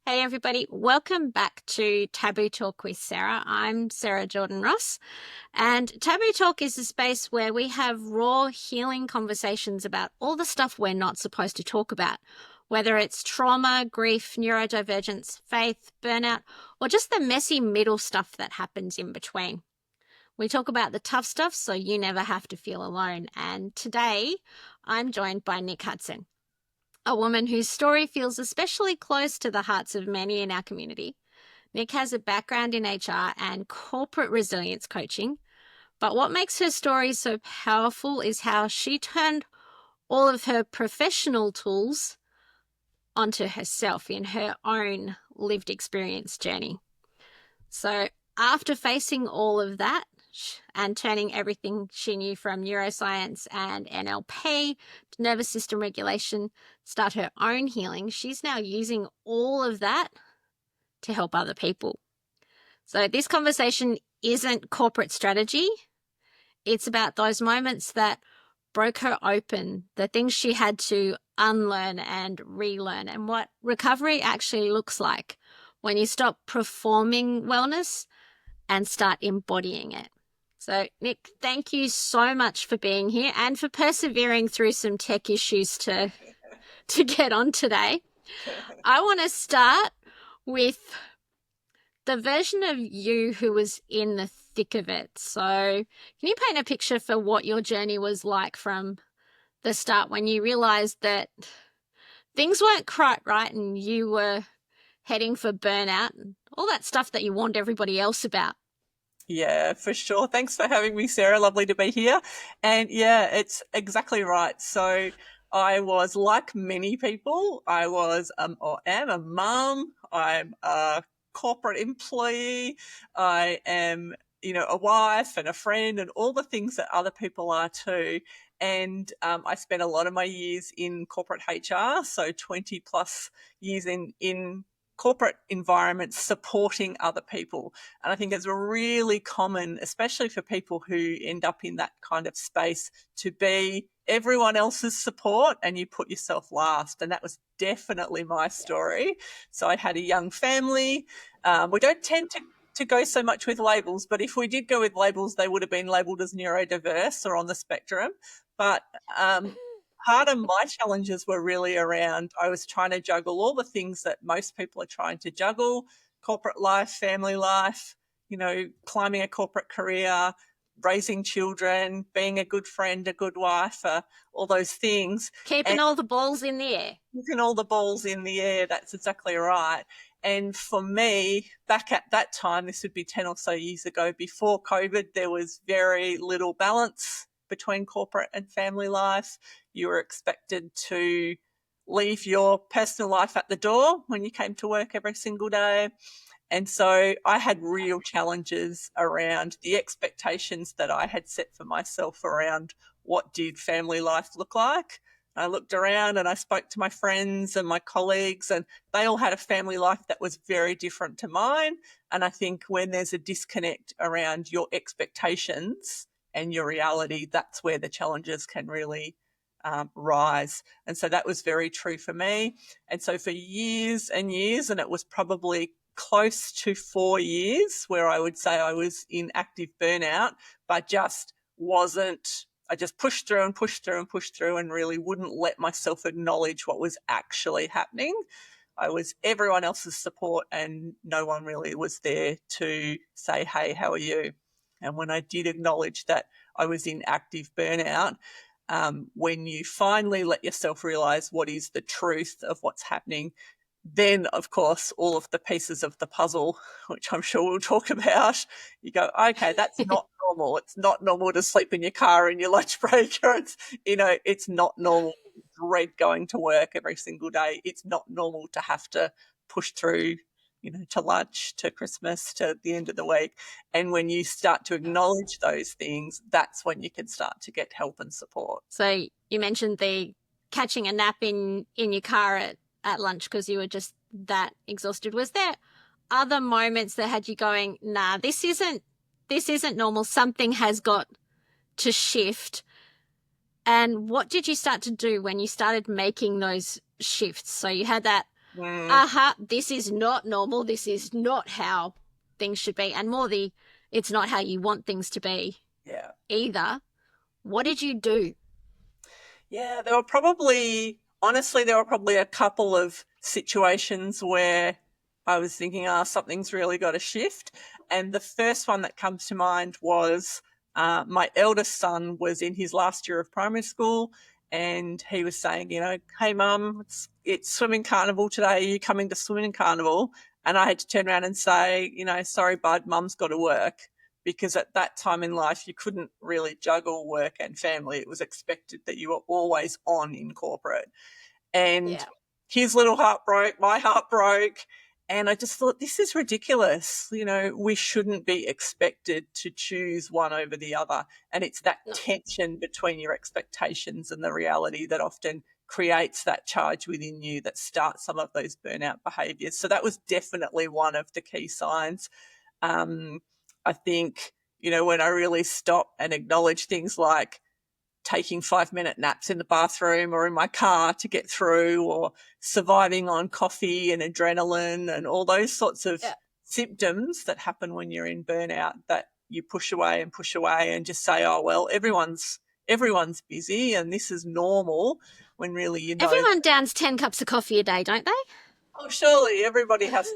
Hey everybody, welcome back to Taboo Talk with Sarah. I'm Sarah Jordan Ross, and Taboo Talk is a space where we have raw healing conversations about all the stuff we're not supposed to talk about, whether it's trauma, grief, neurodivergence, faith, burnout, or just the messy middle stuff that happens in between. We talk about the tough stuff so you never have to feel alone, and today I'm joined by Nic Hutson, a woman whose story feels especially close to the hearts of many in our community. Nic has a background in HR and corporate resilience coaching, but what makes her story so powerful is how she turned all of her professional tools onto herself in her own lived experience journey. So after facing all of that and turning everything she knew from neuroscience and NLP to nervous system regulation, start her own healing, she's now using all of that to help other people. So this conversation isn't corporate strategy. It's about those moments that broke her open, the things she had to unlearn and relearn, and what recovery actually looks like when you stop performing wellness and start embodying it. So, Nic, thank you so much for being here and for persevering through some tech issues to get on today. I want to start with the version of you who was in the thick of it. So can you paint a picture for what your journey was like from the start when you realized that things weren't quite right and you were heading for burnout and all that stuff that you warned everybody else about? Yeah, for sure. Thanks for having me, Sarah. Lovely to be here. And yeah, it's exactly right. So I was like many people. I was or am a mum. I'm a corporate employee. I am, a wife and a friend and all the things that other people are too. And I spent a lot of my years in corporate HR, so 20 plus years in corporate environments supporting other people. And I think it's really common, especially for people who end up in that kind of space, to be everyone else's support and you put yourself last. And that was definitely my story. So I had a young family. We don't tend to go so much with labels, but if we did go with labels, they would have been labeled as neurodiverse or on the spectrum. But part of my challenges were really around, I was trying to juggle all the things that most people are trying to juggle: corporate life, family life, climbing a corporate career, raising children, being a good friend, a good wife, all those things. Keeping And all the balls in the air. keeping all the balls in the air, that's exactly right. And for me, back at that time, this would be 10 or so years ago, before COVID, there was very little balance between corporate and family life. You were expected to leave your personal life at the door when you came to work every single day. And so I had real challenges around the expectations that I had set for myself around what did family life look like. I looked around and I spoke to my friends and my colleagues, and they all had a family life that was very different to mine. And I think when there's a disconnect around your expectations and your reality, that's where the challenges can really rise. And so that was very true for me. And so for years and years, and it was probably close to 4 years where I would say I was in active burnout, but just wasn't. I just pushed through and pushed through and pushed through and really wouldn't let myself acknowledge what was actually happening. I was everyone else's support and no one really was there to say, hey, how are you? And when I did acknowledge that I was in active burnout, when you finally let yourself realize what is the truth of what's happening, then, of course, all of the pieces of the puzzle, which I'm sure we'll talk about, you go, okay, that's not normal. It's not normal to sleep in your car in your lunch break, or it's not normal to dread going to work every single day. It's not normal to have to push through, to lunch, to Christmas, to the end of the week. And when you start to acknowledge those things, that's when you can start to get help and support. So you mentioned the catching a nap in your car at lunch because you were just that exhausted. Was there other moments that had you going, nah, this isn't normal. Something has got to shift. And what did you start to do when you started making those shifts? So you had that Mm, aha, this is not normal. This is not how things should be. And more it's not how you want things to be yeah. either. What did you do? Yeah, there were probably a couple of situations where I was thinking, something's really got to shift. And the first one that comes to mind was my eldest son was in his last year of primary school, and he was saying, hey, mum, it's swimming carnival today. Are you coming to swimming carnival? And I had to turn around and say, sorry, bud, mum's got to work, because at that time in life you couldn't really juggle work and family. It was expected that you were always on in corporate. And Yeah. his little heart broke, my heart broke. And I just thought, this is ridiculous. We shouldn't be expected to choose one over the other. And it's that No. tension between your expectations and the reality that often creates that charge within you that starts some of those burnout behaviors. So that was definitely one of the key signs. Um, I think, when I really stop and acknowledge things like taking 5-minute naps in the bathroom or in my car to get through, or surviving on coffee and adrenaline and all those sorts of Yeah. symptoms that happen when you're in burnout, that you push away and just say, oh, well, everyone's busy and this is normal, when really Everyone downs 10 cups of coffee a day, don't they? oh, surely everybody has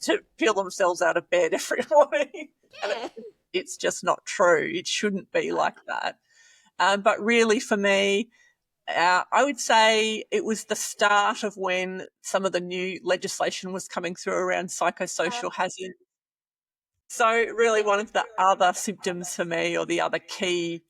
to peel themselves out of bed every morning. And Yeah. it's just not true. It shouldn't be No. like that. But really, for me, I would say it was the start of when some of the new legislation was coming through around psychosocial hazard. So, really, Yeah. one of the other symptoms for me, or the other key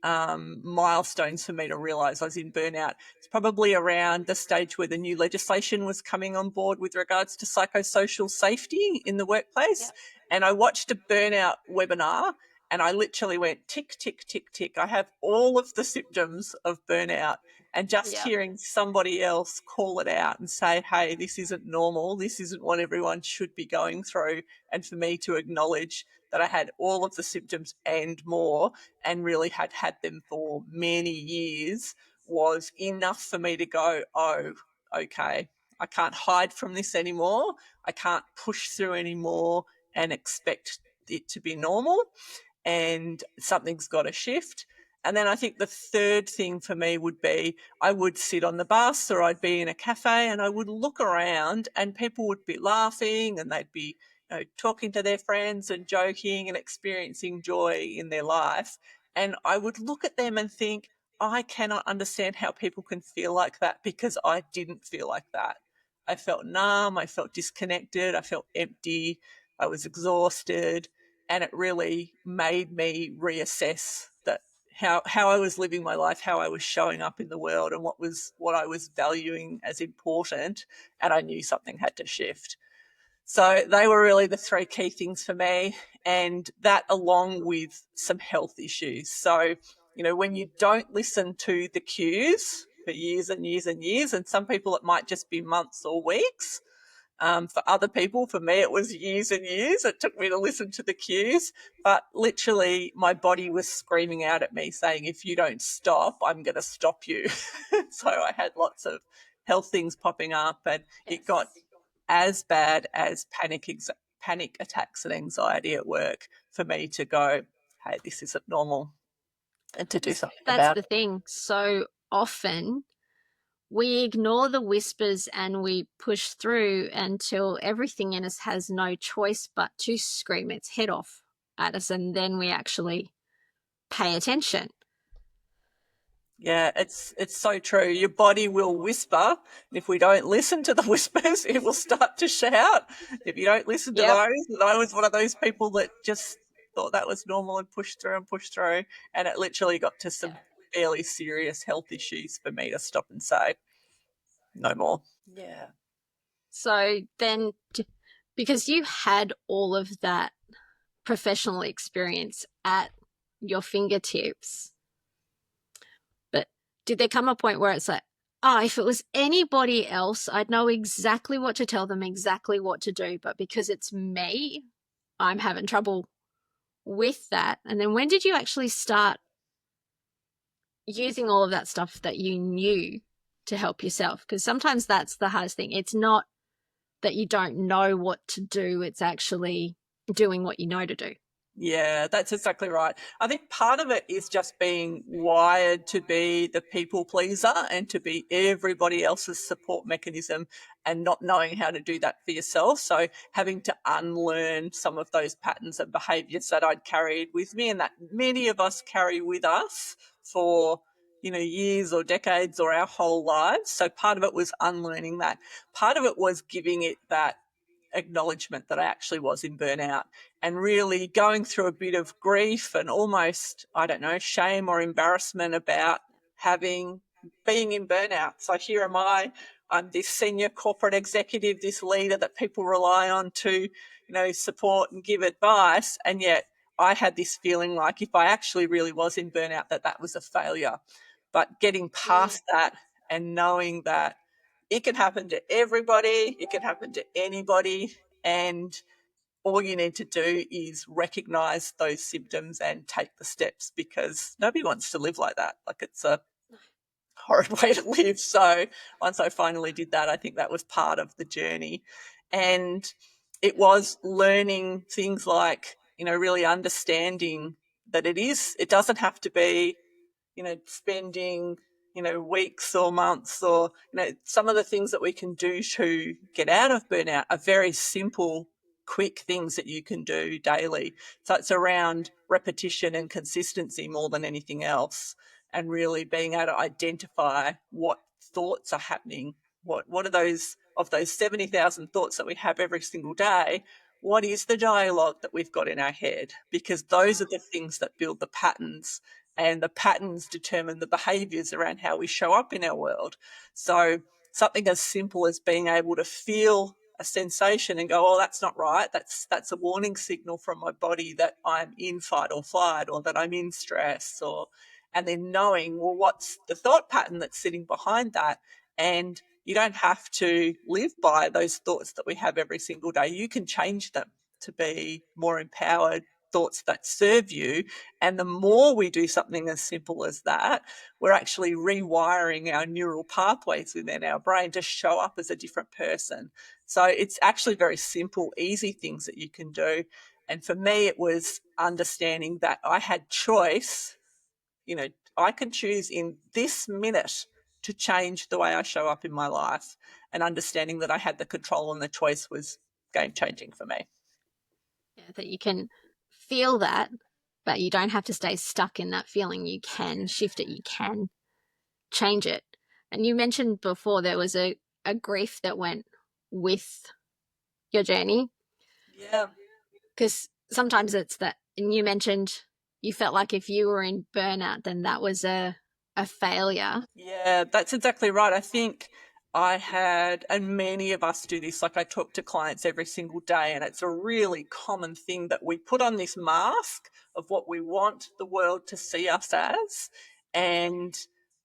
milestones for me to realise I was in burnout, it's probably around the stage where the new legislation was coming on board with regards to psychosocial safety in the workplace. Yeah. And I watched a burnout webinar, and I literally went tick, tick, tick, tick. I have all of the symptoms of burnout. And just Yeah. hearing somebody else call it out and say, hey, this isn't normal, this isn't what everyone should be going through, and for me to acknowledge that I had all of the symptoms and more, and really had had them for many years, was enough for me to go, oh, okay, I can't hide from this anymore. I can't push through anymore and expect it to be normal, and something's got to shift. And then I think the third thing for me would be, I would sit on the bus or I'd be in a cafe and I would look around and people would be laughing and they'd be talking to their friends and joking and experiencing joy in their life. And I would look at them and think, I cannot understand how people can feel like that, because I didn't feel like that. I felt numb, I felt disconnected, I felt empty, I was exhausted, and it really made me reassess that how I was living my life, how I was showing up in the world, and what I was valuing as important, and I knew something had to shift. So they were really the three key things for me, and that along with some health issues. So, when you don't listen to the cues for years and years and years, and some people it might just be months or weeks, for other people, for me, it was years and years. It took me to listen to the cues, but literally my body was screaming out at me saying, if you don't stop, I'm going to stop you. So I had lots of health things popping up, and it got Yes. as bad as panic attacks and anxiety at work for me to go, hey, this isn't normal, and to do something That's about the it. thing. So often we ignore the whispers and we push through until everything in us has no choice but to scream its head off at us. And then we actually pay attention. Yeah, it's so true. Your body will whisper. If we don't listen to the whispers, it will start to shout. If you don't listen to Yep. those, I was one of those people that just thought that was normal and pushed through and pushed through. And it literally got to some fairly serious health issues for me to stop and say, no more. Yeah. So then, because you had all of that professional experience at your fingertips, but did there come a point where it's like, oh, if it was anybody else, I'd know exactly what to tell them, exactly what to do. But because it's me, I'm having trouble with that. And then when did you actually start using all of that stuff that you knew? to help yourself, because sometimes that's the hardest thing. It's not that you don't know what to do, it's actually doing what you know to do. Yeah, that's exactly right. I think part of it is just being wired to be the people pleaser and to be everybody else's support mechanism and not knowing how to do that for yourself. So having to unlearn some of those patterns and behaviors that I'd carried with me and that many of us carry with us for, years or decades or our whole lives. So part of it was unlearning that. Part of it was giving it that acknowledgement that I actually was in burnout and really going through a bit of grief and almost, I don't know, shame or embarrassment about being in burnout. So here am I'm this senior corporate executive, this leader that people rely on to, support and give advice. And yet I had this feeling like if I actually really was in burnout, that was a failure. But getting Mm. past that and knowing that it can happen to everybody, it can happen to anybody, and all you need to do is recognize those symptoms and take the steps because nobody wants to live like that. Like it's a horrid way to live. So once I finally did that, I think that was part of the journey. And it was learning things like, really understanding that it doesn't have to be, spending, weeks or months or, some of the things that we can do to get out of burnout are very simple, quick things that you can do daily. So it's around repetition and consistency more than anything else, and really being able to identify what thoughts are happening. What are those, of those 70,000 thoughts that we have every single day? What is the dialogue that we've got in our head? Because those are the things that build the patterns, and the patterns determine the behaviors around how we show up in our world. So something as simple as being able to feel a sensation and go, oh, that's not right. That's a warning signal from my body that I'm in fight or flight or that I'm in stress, and then knowing, well, what's the thought pattern that's sitting behind that? And you don't have to live by those thoughts that we have every single day. You can change them to be more empowered thoughts that serve you. And the more we do something as simple as that, we're actually rewiring our neural pathways within our brain to show up as a different person. So it's actually very simple, easy things that you can do. And for me, it was understanding that I had choice. I can choose in this minute to change the way I show up in my life, and understanding that I had the control and the choice was game changing for me. Yeah, that you can feel that, but you don't have to stay stuck in that feeling. You can shift it, you can change it. And you mentioned before there was a grief that went with your journey, Yeah. because sometimes it's that, and you mentioned you felt like if you were in burnout, then that was a failure. Yeah, that's exactly right. I think I had, and many of us do this, like I talk to clients every single day, and it's a really common thing that we put on this mask of what we want the world to see us as. And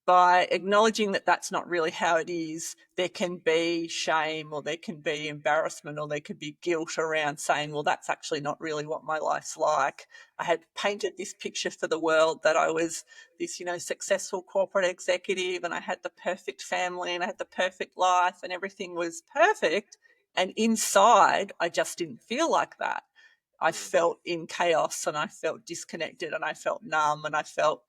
by acknowledging that that's not really how it is, there can be shame or there can be embarrassment or there could be guilt around saying, well, that's actually not really what my life's like. I had painted this picture for the world that I was this, successful corporate executive and I had the perfect family and I had the perfect life and everything was perfect. And inside, I just didn't feel like that. I felt in chaos and I felt disconnected and I felt numb and I felt,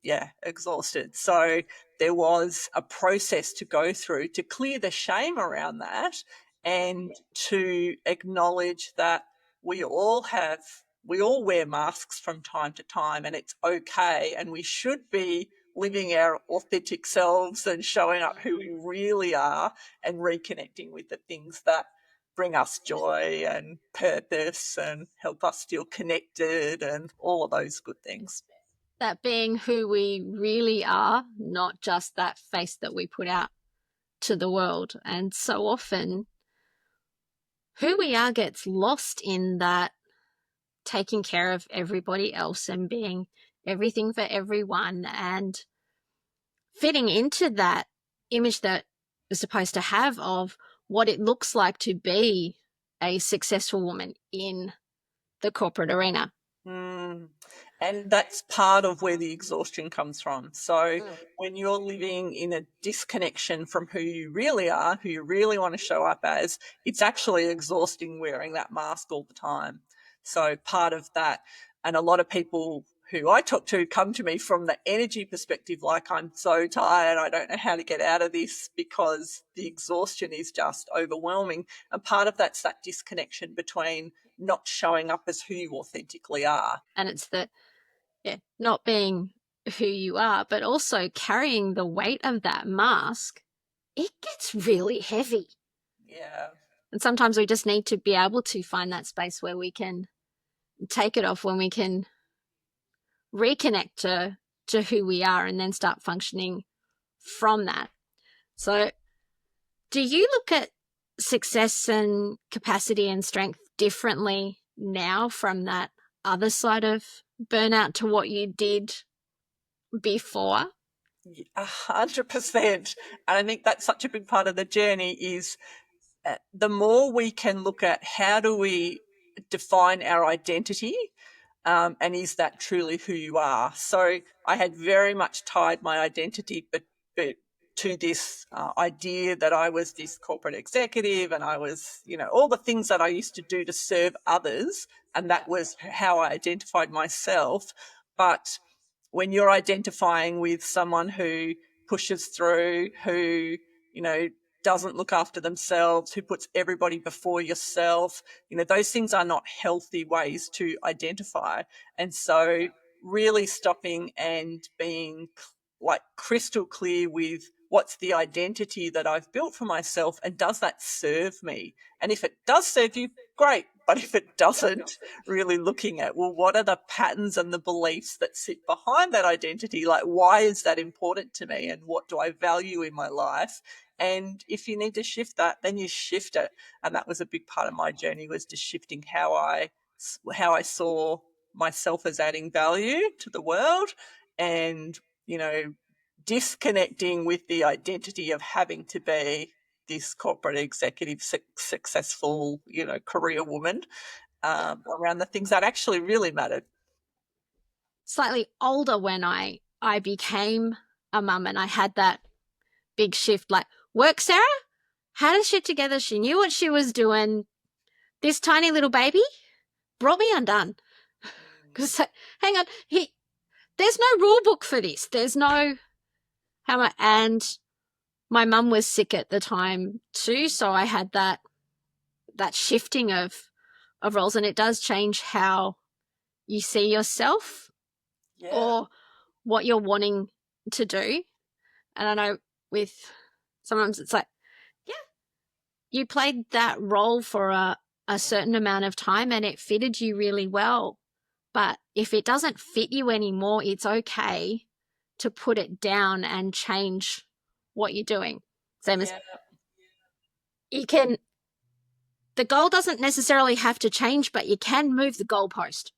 yeah, exhausted. So there was a process to go through to clear the shame around that and to acknowledge that we all have, we all wear masks from time to time and it's okay. And we should be living our authentic selves and showing up who we really are and reconnecting with the things that bring us joy and purpose and help us feel connected and all of those good things. That being who we really are, not just that face that we put out to the world. And so often, who we are gets lost in that taking care of everybody else and being everything for everyone and fitting into that image that we're supposed to have of what it looks like to be a successful woman in the corporate arena. Mm. And that's part of where the exhaustion comes from. So Mm. when you're living in a disconnection from who you really are, who you really want to show up as, it's actually exhausting wearing that mask all the time. So part of that, and a lot of people who I talk to come to me from the energy perspective, like, I'm so tired, I don't know how to get out of this, because the exhaustion is just overwhelming. And part of that's that disconnection between not showing up as who you authentically are. And it's the, yeah, not being who you are, but also carrying the weight of that mask. It gets really heavy. Yeah. And sometimes we just need to be able to find that space where we can take it off, when we can reconnect to who we are and then start functioning from that. So, do you look at success and capacity and strength differently now from that other side of burnout to what you did before? 100%. And I think that's such a big part of the journey is the more we can look at how do we define our identity, and is that truly who you are? So I had very much tied my identity but to this idea that I was this corporate executive, and I was, all the things that I used to do to serve others, and that was how I identified myself. But when you're identifying with someone who pushes through, who, you know, doesn't look after themselves, who puts everybody before yourself, those things are not healthy ways to identify. And so really stopping and being like crystal clear with what's the identity that I've built for myself, and does that serve me? And if it does serve you, great. But if it doesn't, really looking at, well, what are the patterns and the beliefs that sit behind that identity? Like, why is that important to me? And what do I value in my life? And if you need to shift that, then you shift it. And that was a big part of my journey, was just shifting how I saw myself as adding value to the world, and, disconnecting with the identity of having to be this corporate executive, successful, career woman, around the things that actually really mattered. Slightly older when I became a mum, and I had that big shift, like, work Sarah had her shit together, she knew what she was doing. This tiny little baby brought me undone. Because hang on, there's no rule book for this. There's no how much, and my mum was sick at the time too, so I had that shifting of roles, and it does change how you see yourself Yeah. or what you're wanting to do. And I know with sometimes it's like, yeah, you played that role for a certain amount of time and it fitted you really well. But if it doesn't fit you anymore, it's okay to put it down and change what you're doing. Same as Yeah. you can, the goal doesn't necessarily have to change, but you can move the goalpost.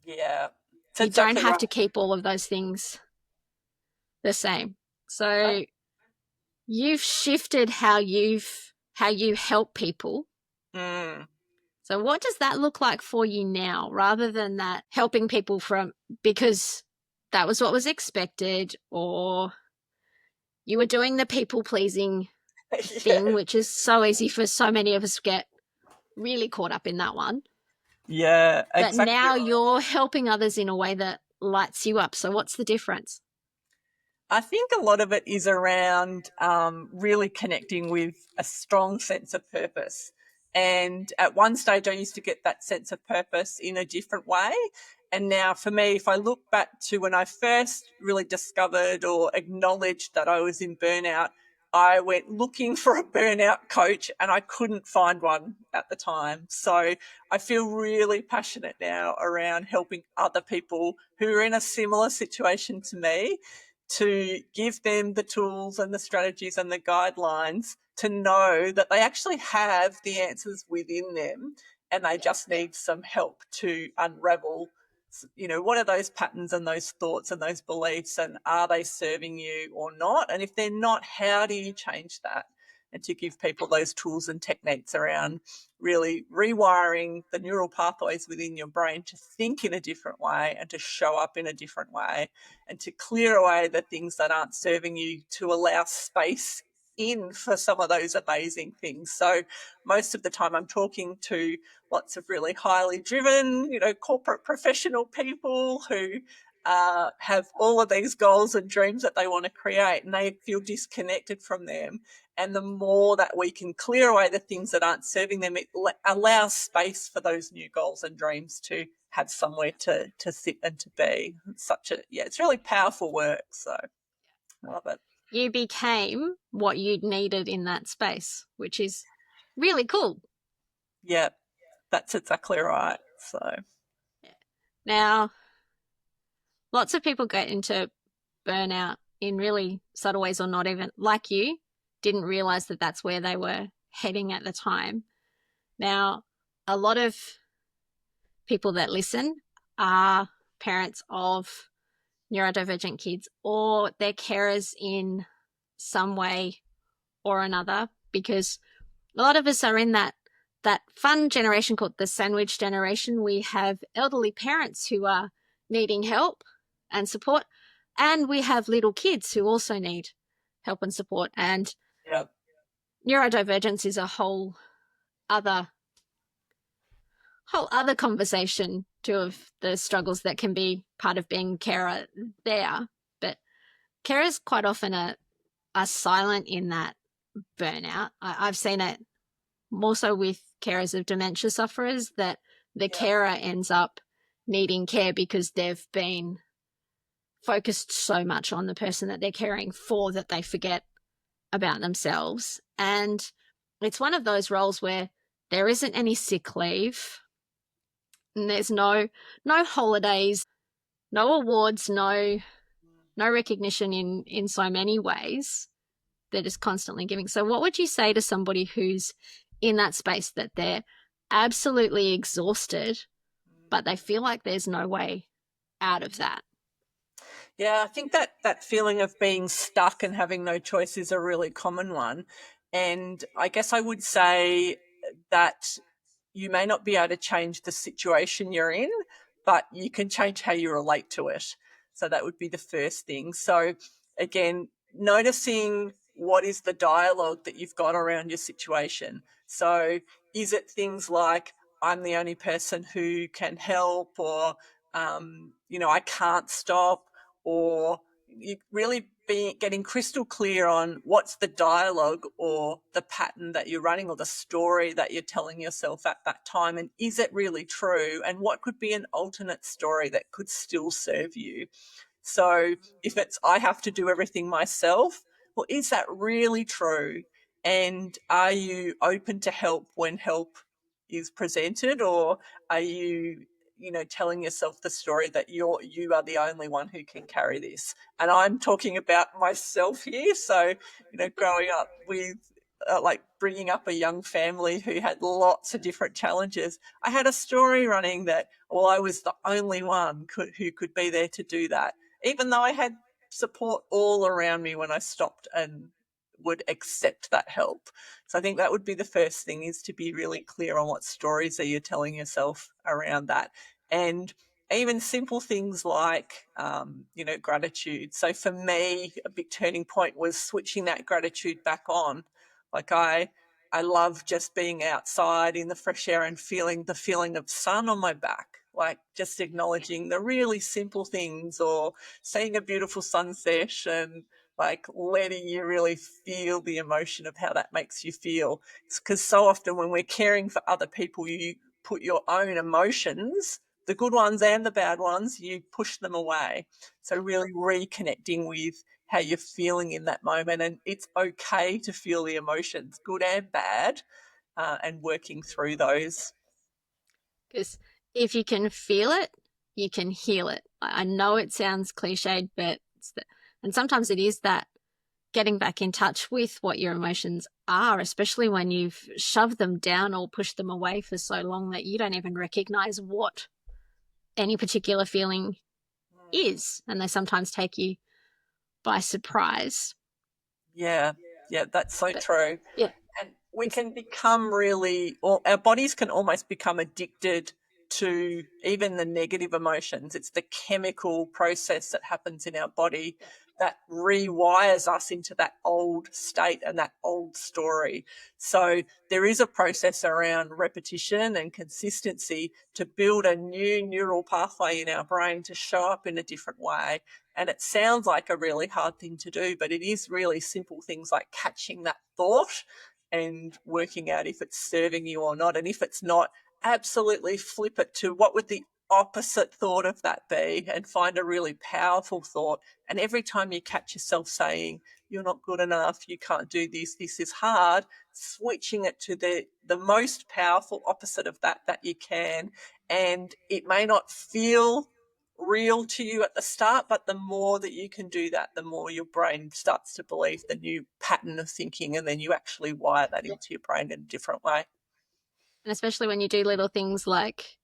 Yeah. It's You don't exactly have right. to keep all of those things the same. I, So you've shifted how you help people. mm, So what does that look like for you now, rather than that helping people from because that was what was expected, or you were doing the people pleasing thing, yeah. which is so easy for so many of us to get really caught up in that one. Yeah, But exactly now right. you're helping others in a way that lights you up. So what's the difference? I think a lot of it is around really connecting with a strong sense of purpose. And at one stage, I used to get that sense of purpose in a different way. And now, for me, if I look back to when I first really discovered or acknowledged that I was in burnout, I went looking for a burnout coach and I couldn't find one at the time. So I feel really passionate now around helping other people who are in a similar situation to me, to give them the tools and the strategies and the guidelines to know that they actually have the answers within them, and they just need some help to unravel, what are those patterns and those thoughts and those beliefs, and are they serving you or not? And if they're not, how do you change that? and to give people those tools and techniques around really rewiring the neural pathways within your brain to think in a different way and to show up in a different way, and to clear away the things that aren't serving you, to allow space in for some of those amazing things. So most of the time I'm talking to lots of really highly driven, corporate professional people who have all of these goals and dreams that they want to create, and they feel disconnected from them. And the more that we can clear away the things that aren't serving them, it allows space for those new goals and dreams to have somewhere to sit and to be. It's really powerful work. So I love it. You became what you needed in that space, which is really cool. Yeah, that's exactly right. So Now, lots of people get into burnout in really subtle ways, or not even, like you, didn't realize that that's where they were heading at the time. Now, a lot of people that listen are parents of neurodivergent kids, or they're carers in some way or another, because a lot of us are in that fun generation called the sandwich generation. We have elderly parents who are needing help and support, and we have little kids who also need help and support. And yeah, neurodivergence is a whole other conversation too, of the struggles that can be part of being carer there. But carers quite often are silent in that burnout. I've seen it more so with carers of dementia sufferers, that the carer ends up needing care because they've been focused so much on the person that they're caring for that they forget about themselves. And it's one of those roles where there isn't any sick leave, and there's no holidays, no awards, no recognition in so many ways. They're just constantly giving. So what would you say to somebody who's in that space, that they're absolutely exhausted, but they feel like there's no way out of that? Yeah, I think that feeling of being stuck and having no choice is a really common one. And I guess I would say that you may not be able to change the situation you're in, but you can change how you relate to it. So that would be the first thing. So again, noticing what is the dialogue that you've got around your situation. So is it things like, I'm the only person who can help, or, I can't stop, or you really be getting crystal clear on what's the dialogue or the pattern that you're running, or the story that you're telling yourself at that time, and is it really true, and what could be an alternate story that could still serve you. So if it's, I have to do everything myself, well, is that really true? And are you open to help when help is presented, or are you telling yourself the story that you are the only one who can carry this? And I'm talking about myself here. So, growing up with like bringing up a young family who had lots of different challenges, I had a story running that, well, I was the only one who could be there to do that, even though I had support all around me when I stopped and would accept that help. So I think that would be the first thing, is to be really clear on what stories are you telling yourself around that. And even simple things like, gratitude. So for me, a big turning point was switching that gratitude back on. Like I love just being outside in the fresh air and feeling the feeling of sun on my back, like just acknowledging the really simple things, or seeing a beautiful sunset and like letting you really feel the emotion of how that makes you feel. Because so often when we're caring for other people, you put your own emotions, the good ones and the bad ones, you push them away. So really reconnecting with how you're feeling in that moment, and it's okay to feel the emotions, good and bad, and working through those. Because if you can feel it, you can heal it. I know it sounds cliched, but and sometimes it is that getting back in touch with what your emotions are, especially when you've shoved them down or pushed them away for so long that you don't even recognize what any particular feeling is. And they sometimes take you by surprise. Yeah. Yeah, that's so But true. yeah, And we it's can become really, or our bodies can almost become addicted to even the negative emotions. It's the chemical process that happens in our body that rewires us into that old state and that old story. So there is a process around repetition and consistency to build a new neural pathway in our brain to show up in a different way. And it sounds like a really hard thing to do, but it is really simple things like catching that thought and working out if it's serving you or not. And if it's not, absolutely flip it to what would the opposite thought of that be, and find a really powerful thought. And every time you catch yourself saying, you're not good enough, you can't do this, this is hard, switching it to the most powerful opposite of that that you can. And it may not feel real to you at the start, but the more that you can do that, the more your brain starts to believe the new pattern of thinking, and then you actually wire that into your brain in a different way. and especially when you do little things like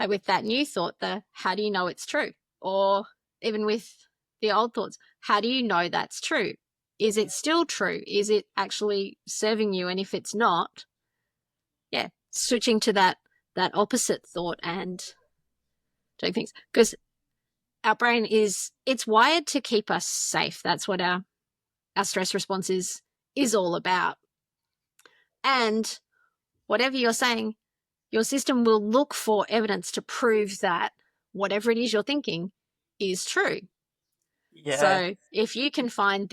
with that new thought, the how do you know it's true? Or even with the old thoughts, how do you know that's true? Is it still true? Is it actually serving you? And if it's not, yeah, switching to that opposite thought and doing things. Because our brain it's wired to keep us safe. That's what our stress response is all about. And whatever you're saying, your system will look for evidence to prove that whatever it is you're thinking is true. Yeah. So if you can find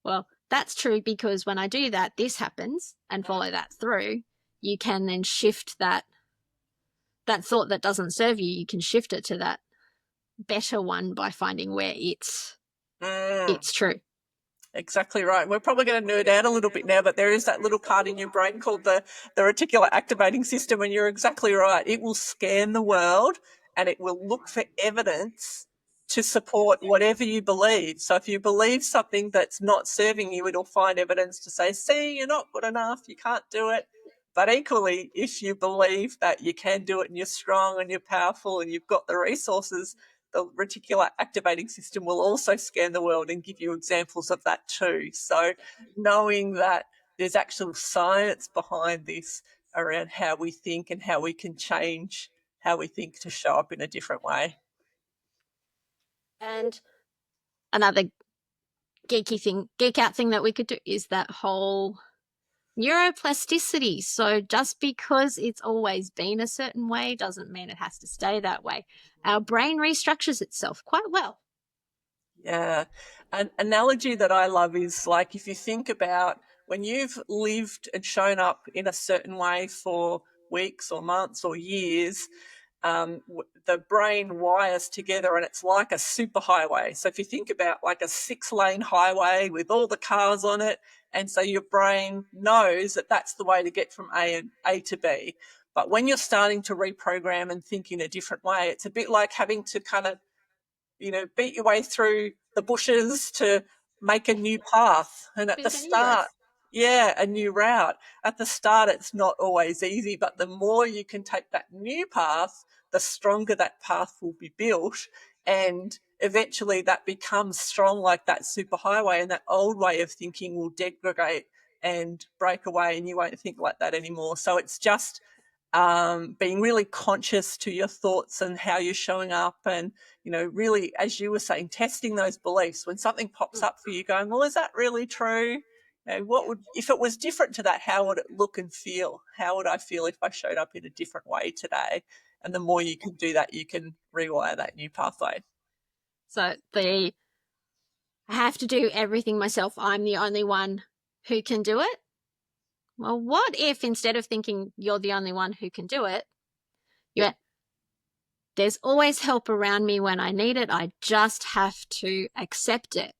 well, that's true because when I do that, this happens, and follow that through, you can then shift that thought that doesn't serve you, you can shift it to that better one by finding where Mm. it's true. Exactly right. We're probably going to nerd out a little bit now, but there is that little part in your brain called the reticular activating system, and you're exactly right. It will scan the world and it will look for evidence to support whatever you believe. So if you believe something that's not serving you, it'll find evidence to say, see, you're not good enough, you can't do it. But equally, if you believe that you can do it and you're strong and you're powerful and you've got the resources, the reticular activating system will also scan the world and give you examples of that too. So knowing that there's actual science behind this around how we think and how we can change how we think to show up in a different way. And another geek out thing that we could do is that whole neuroplasticity. So just because it's always been a certain way doesn't mean it has to stay that way. Our brain restructures itself quite well. Yeah. An analogy that I love is like if you think about when you've lived and shown up in a certain way for weeks or months or years, the brain wires together and it's like a superhighway. So if you think about like a 6-lane highway with all the cars on it, and so your brain knows that that's the way to get from A to B. But when you're starting to reprogram and think in a different way, it's a bit like having to kind of beat your way through the bushes to make a new path. And at Bit the of a new road. start, yeah, a new route. At the start, it's not always easy, but the more you can take that new path, the stronger that path will be built. And eventually that becomes strong like that superhighway, and that old way of thinking will degrade and break away, and you won't think like that anymore. So it's just being really conscious to your thoughts and how you're showing up, and really, as you were saying, testing those beliefs when something pops up for you, going, well, is that really true? What would, if it was different to that, how would it look and feel? How would I feel if I showed up in a different way today? And the more you can do that, you can rewire that new pathway. So I have to do everything myself. I'm the only one who can do it. Well, what if instead of thinking you're the only one who can do it, you there's always help around me when I need it. I just have to accept it.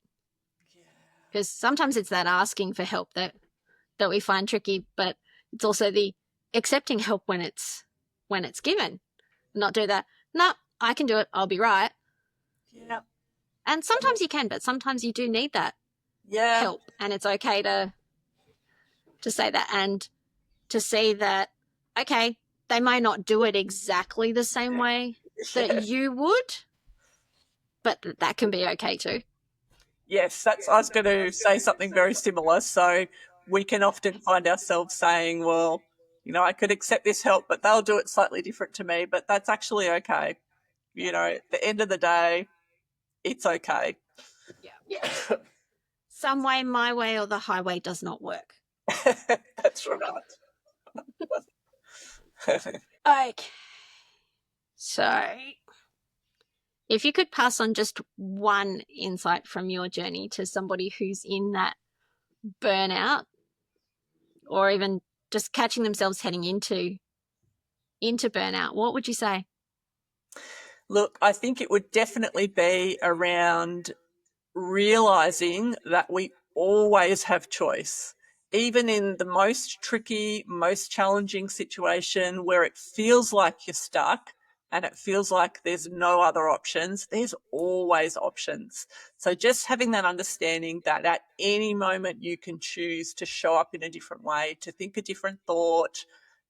Because sometimes it's that asking for help that we find tricky, but it's also the accepting help when it's given. Not do that. No, I can do it. I'll be right. Yeah. And sometimes you can, but sometimes you do need that Yeah. help, and it's okay to say that and to see that okay, they may not do it exactly the same way that Yeah. you would, but that can be okay too. Yes, that's. I was going to say something very similar. So we can often find ourselves saying, "Well, I could accept this help, but they'll do it slightly different to me." But that's actually okay. Yeah. At the end of the day, it's okay. Yeah. Some way, my way, or the highway does not work. That's right. Okay. So, if you could pass on just one insight from your journey to somebody who's in that burnout or even just catching themselves heading into burnout, what would you say? Look, I think it would definitely be around realizing that we always have choice. Even in the most tricky, most challenging situation where it feels like you're stuck and it feels like there's no other options, there's always options. So just having that understanding that at any moment you can choose to show up in a different way, to think a different thought,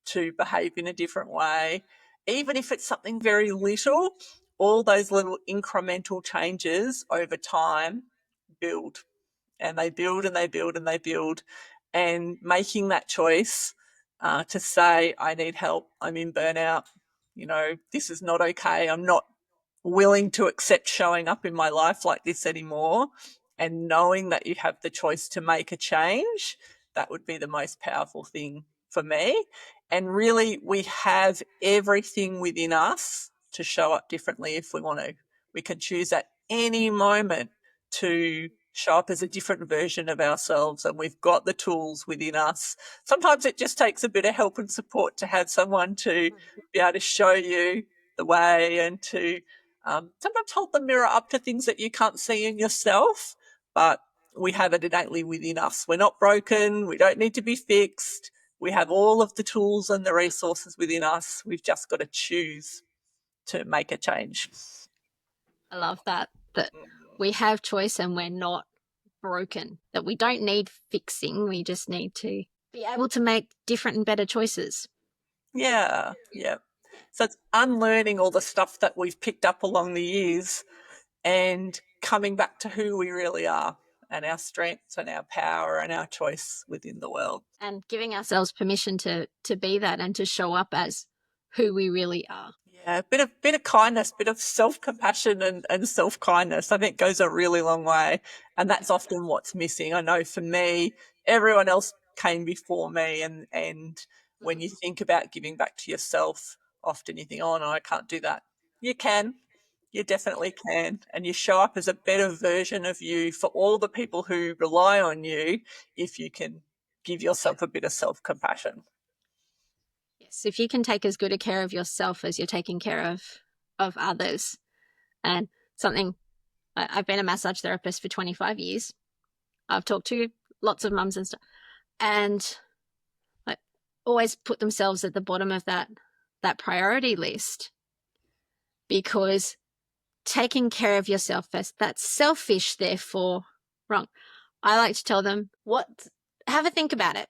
to behave in a different way, even if it's something very little, all those little incremental changes over time build, and they build and they build and they build. And making that choice to say, I need help, I'm in burnout, this is not okay, I'm not willing to accept showing up in my life like this anymore, and knowing that you have the choice to make a change, that would be the most powerful thing for me. And really, we have everything within us to show up differently if we want to. We can choose at any moment to show up as a different version of ourselves, and we've got the tools within us. Sometimes it just takes a bit of help and support to have someone to be able to show you the way, and to sometimes hold the mirror up to things that you can't see in yourself, but we have it innately within us. We're not broken. We don't need to be fixed. We have all of the tools and the resources within us. We've just got to choose to make a change. I love that. That we have choice and we're not broken. That we don't need fixing. We just need to be able to make different and better choices. Yeah, yeah. So it's unlearning all the stuff that we've picked up along the years and coming back to who we really are, and our strengths and our power and our choice within the world. And giving ourselves permission to be that and to show up as who we really are. Yeah, a bit of kindness, bit of self-compassion and self-kindness, I think goes a really long way. And that's often what's missing. I know for me, everyone else came before me, and when you think about giving back to yourself, often you think, oh no, I can't do that. You can. You definitely can. And you show up as a better version of you for all the people who rely on you if you can give yourself a bit of self-compassion. Yes, if you can take as good a care of yourself as you're taking care of others. And something I've been a massage therapist for 25 years. I've talked to lots of mums and stuff, and I always put themselves at the bottom of that priority list, because taking care of yourself first, that's selfish, therefore wrong. I like to tell them, have a think about it.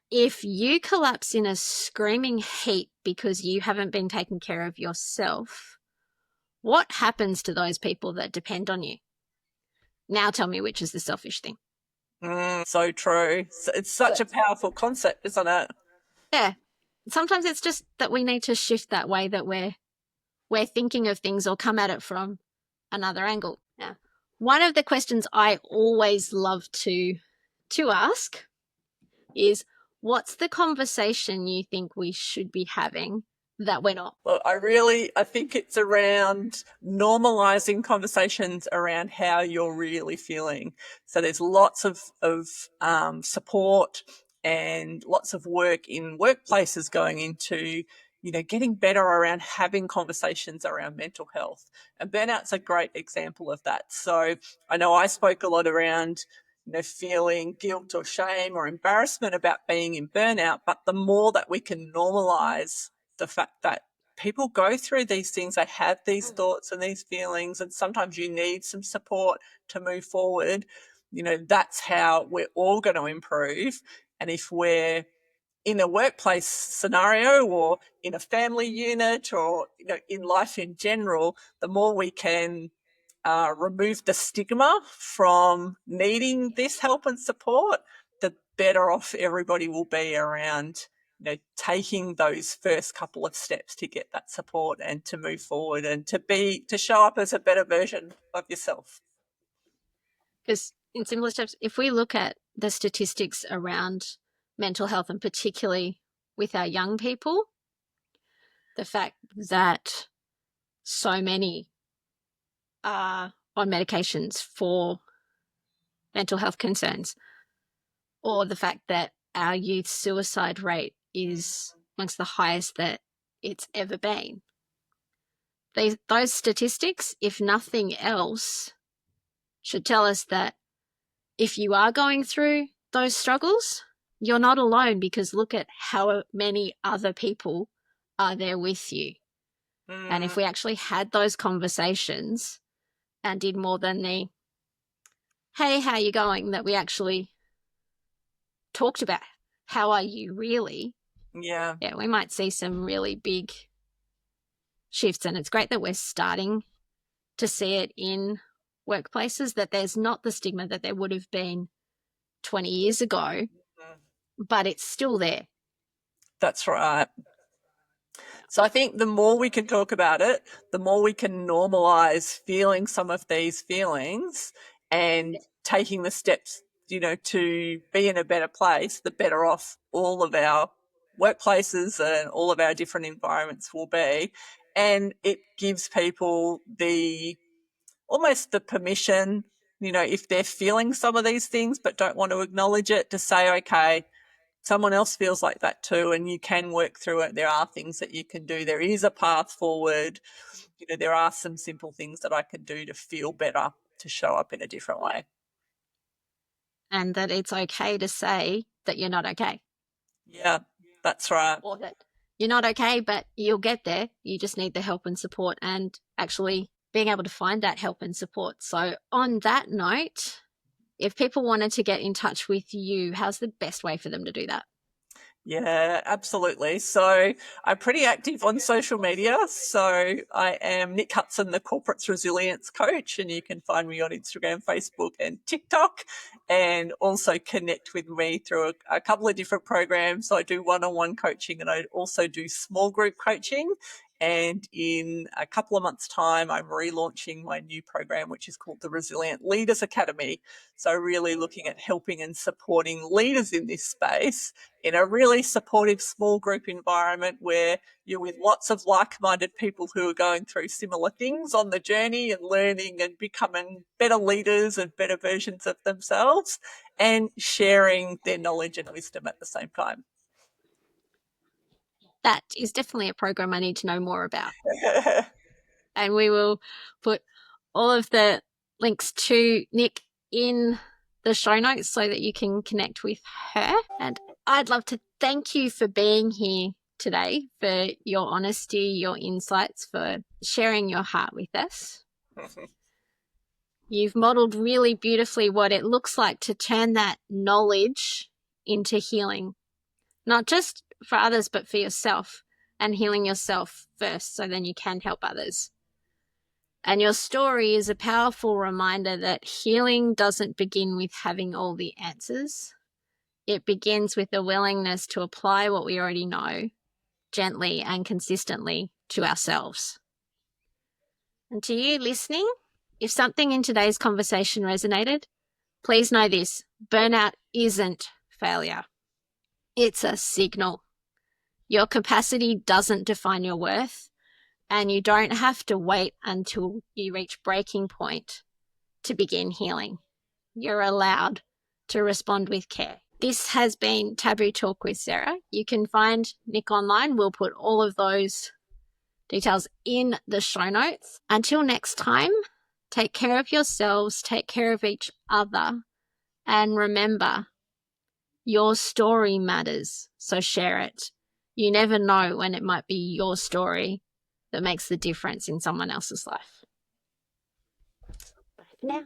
If you collapse in a screaming heap because you haven't been taking care of yourself, what happens to those people that depend on you? Now tell me which is the selfish thing. So true. It's such a powerful concept, isn't it? Yeah. Sometimes it's just that we need to shift that way that we're thinking of things or come at it from another angle. Yeah. One of the questions I always love to ask is, what's the conversation you think we should be having that we're not? Well, I think it's around normalizing conversations around how you're really feeling. So there's lots of support and lots of work in workplaces going into, getting better around having conversations around mental health. And burnout's a great example of that. So I know I spoke a lot around, feeling guilt or shame or embarrassment about being in burnout, but the more that we can normalize the fact that people go through these things, they have these thoughts and these feelings, and sometimes you need some support to move forward. That's how we're all going to improve. And if we're in a workplace scenario or in a family unit or, in life in general, the more we can remove the stigma from needing this help and support, the better off everybody will be around, taking those first couple of steps to get that support and to move forward and to show up as a better version of yourself. Because in similar steps, if we look at the statistics around mental health, and particularly with our young people, the fact that so many are on medications for mental health concerns, or the fact that our youth suicide rate is amongst the highest that it's ever been. Those statistics, if nothing else, should tell us that if you are going through those struggles, you're not alone, because look at how many other people are there with you. And if we actually had those conversations and did more than the, hey, how you going, that we actually talked about how are you really, Yeah, we might see some really big shifts. And it's great that we're starting to see it in workplaces, that there's not the stigma that there would have been 20 years ago, but it's still there. that's right. So I think the more we can talk about it, the more we can normalize feeling some of these feelings and taking the steps, to be in a better place, the better off all of our workplaces and all of our different environments will be. And it gives people almost the permission, if they're feeling some of these things but don't want to acknowledge it, to say, okay, someone else feels like that too, and you can work through it. There are things that you can do. There is a path forward. There are some simple things that I can do to feel better, to show up in a different way. And that it's okay to say that you're not okay. Yeah, that's right. Or that you're not okay, but you'll get there. You just need the help and support, and actually being able to find that help and support. So on that note, if people wanted to get in touch with you, how's the best way for them to do that? Yeah, absolutely. So I'm pretty active on social media. So I am Nic Hutson, the Corporates Resilience Coach, and you can find me on Instagram, Facebook, and TikTok, and also connect with me through a couple of different programs. So I do one-on-one coaching, and I also do small group coaching. And in a couple of months' time, I'm relaunching my new program, which is called the Resilient Leaders Academy. So really looking at helping and supporting leaders in this space in a really supportive small group environment, where you're with lots of like-minded people who are going through similar things on the journey and learning and becoming better leaders and better versions of themselves, and sharing their knowledge and wisdom at the same time. That is definitely a program I need to know more about. And we will put all of the links to Nic in the show notes so that you can connect with her. And I'd love to thank you for being here today, for your honesty, your insights, for sharing your heart with us. You've modeled really beautifully what it looks like to turn that knowledge into healing, not just for others, but for yourself, and healing yourself first so then you can help others. And your story is a powerful reminder that healing doesn't begin with having all the answers. It begins with a willingness to apply what we already know gently and consistently to ourselves. And to you listening, if something in today's conversation resonated, please know this: burnout isn't failure. It's a signal. Your capacity doesn't define your worth, and you don't have to wait until you reach breaking point to begin healing. You're allowed to respond with care. This has been Taboo Talk with Sarah. You can find Nic online. We'll put all of those details in the show notes. Until next time, take care of yourselves, take care of each other, and remember, your story matters, so share it. You never know when it might be your story that makes the difference in someone else's life. Bye for now.